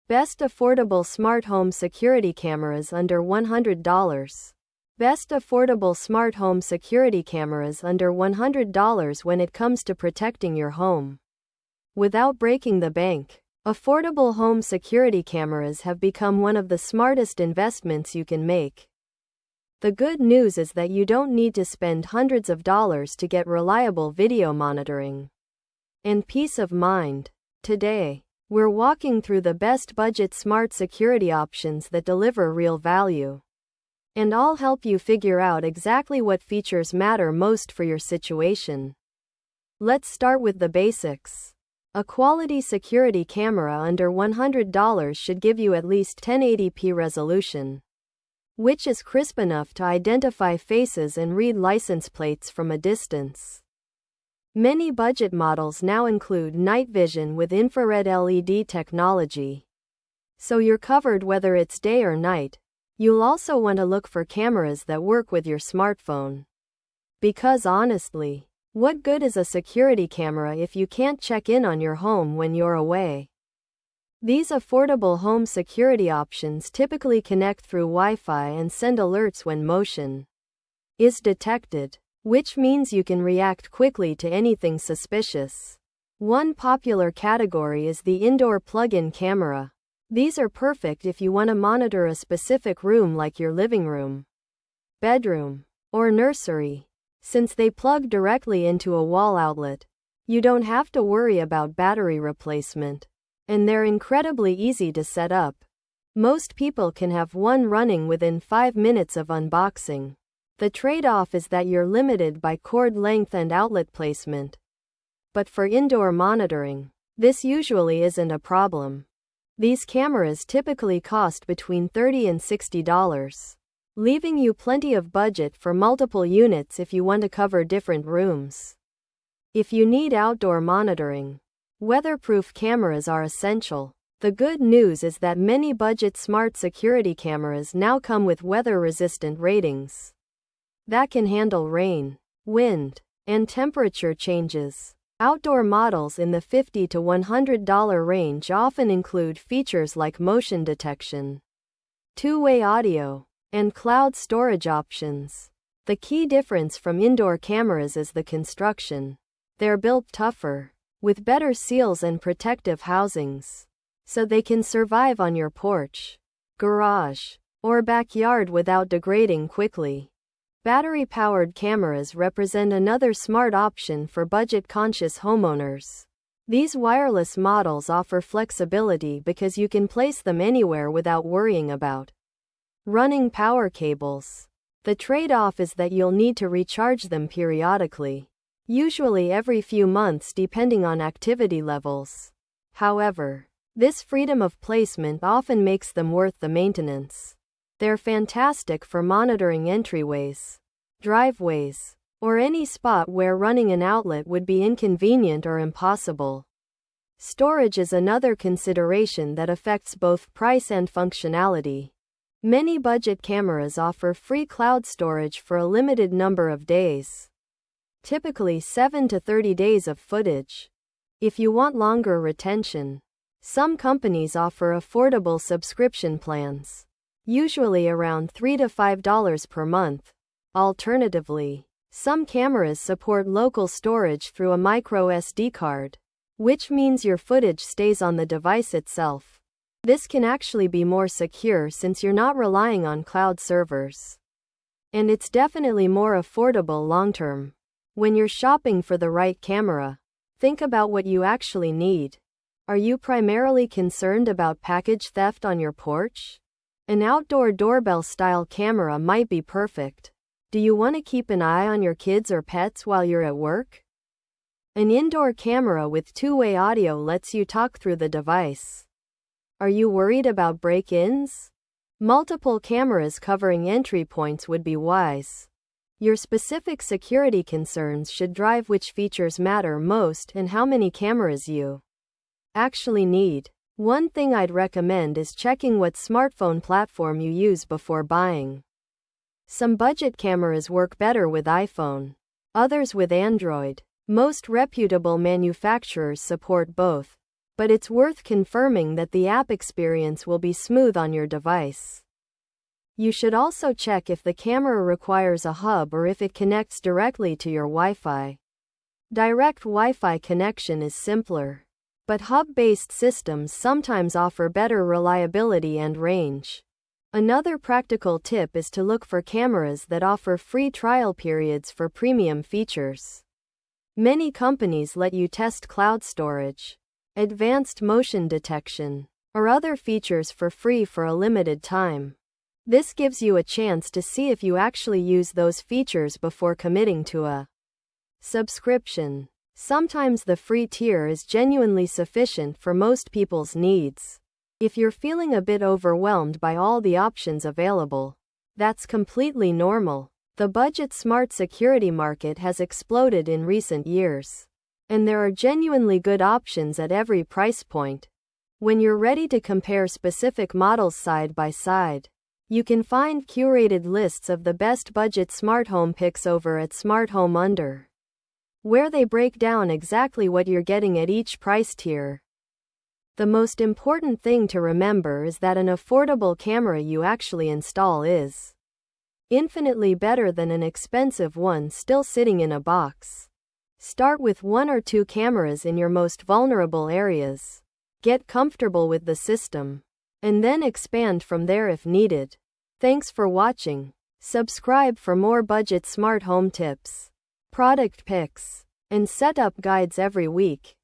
Best affordable smart home security cameras under $100. Best affordable smart home security cameras under $100 when it comes to protecting your home without breaking the bank. Affordable home security cameras have become one of the smartest investments you can make. The good news is that you don't need to spend hundreds of dollars to get reliable video monitoring and peace of mind. Today, we're walking through the best budget smart security options that deliver real value. And I'll help you figure out exactly what features matter most for your situation. Let's start with the basics. A quality security camera under $100 should give you at least 1080p resolution, which is crisp enough to identify faces and read license plates from a distance. Many budget models now include night vision with infrared LED technology, so you're covered whether it's day or night. You'll also want to look for cameras that work with your smartphone. Because honestly, what good is a security camera if you can't check in on your home when you're away? These affordable home security options typically connect through Wi-Fi and send alerts when motion is detected, which means you can react quickly to anything suspicious. One popular category is the indoor plug-in camera. These are perfect if you want to monitor a specific room like your living room, bedroom, or nursery. Since they plug directly into a wall outlet, you don't have to worry about battery replacement, and they're incredibly easy to set up. Most people can have one running within 5 minutes of unboxing. The trade-off is that you're limited by cord length and outlet placement. But for indoor monitoring, this usually isn't a problem. These cameras typically cost between $30 and $60, leaving you plenty of budget for multiple units if you want to cover different rooms. If you need outdoor monitoring, weatherproof cameras are essential. The good news is that many budget smart security cameras now come with weather-resistant ratings that can handle rain, wind, and temperature changes. Outdoor models in the $50 to $100 range often include features like motion detection, two-way audio, and cloud storage options. The key difference from indoor cameras is the construction. They're built tougher, with better seals and protective housings, so they can survive on your porch, garage, or backyard without degrading quickly. Battery-powered cameras represent another smart option for budget-conscious homeowners. These wireless models offer flexibility because you can place them anywhere without worrying about running power cables. The trade-off is that you'll need to recharge them periodically, usually every few months depending on activity levels. However, this freedom of placement often makes them worth the maintenance. They're fantastic for monitoring entryways, driveways, or any spot where running an outlet would be inconvenient or impossible. Storage is another consideration that affects both price and functionality. Many budget cameras offer free cloud storage for a limited number of days, typically 7 to 30 days of footage. If you want longer retention, some companies offer affordable subscription plans, usually around $3 to $5 per month. Alternatively, some cameras support local storage through a micro SD card, which means your footage stays on the device itself. This can actually be more secure since you're not relying on cloud servers. And it's definitely more affordable long-term. When you're shopping for the right camera, think about what you actually need. Are you primarily concerned about package theft on your porch? An outdoor doorbell-style camera might be perfect. Do you want to keep an eye on your kids or pets while you're at work? An indoor camera with two-way audio lets you talk through the device. Are you worried about break-ins? Multiple cameras covering entry points would be wise. Your specific security concerns should drive which features matter most and how many cameras you actually need. One thing I'd recommend is checking what smartphone platform you use before buying. Some budget cameras work better with iPhone, others with Android. Most reputable manufacturers support both. but it's worth confirming that the app experience will be smooth on your device. You should also check if the camera requires a hub or if it connects directly to your Wi-Fi. Direct Wi-Fi connection is simpler, but hub-based systems sometimes offer better reliability and range. Another practical tip is to look for cameras that offer free trial periods for premium features. Many companies let you test cloud storage, advanced motion detection, or other features for free for a limited time. This gives you a chance to see if you actually use those features before committing to a subscription. Sometimes the free tier is genuinely sufficient for most people's needs. If you're feeling a bit overwhelmed by all the options available, that's completely normal. The budget smart security market has exploded in recent years, and there are genuinely good options at every price point. When you're ready to compare specific models side by side, you can find curated lists of the best budget smart home picks over at Smart Home Under, where they break down exactly what you're getting at each price tier. The most important thing to remember is that an affordable camera you actually install is infinitely better than an expensive one still sitting in a box. Start with 1 or 2 cameras in your most vulnerable areas. Get comfortable with the system, and then expand from there if needed. Thanks for watching. Subscribe for more budget smart home tips, product picks, and setup guides every week.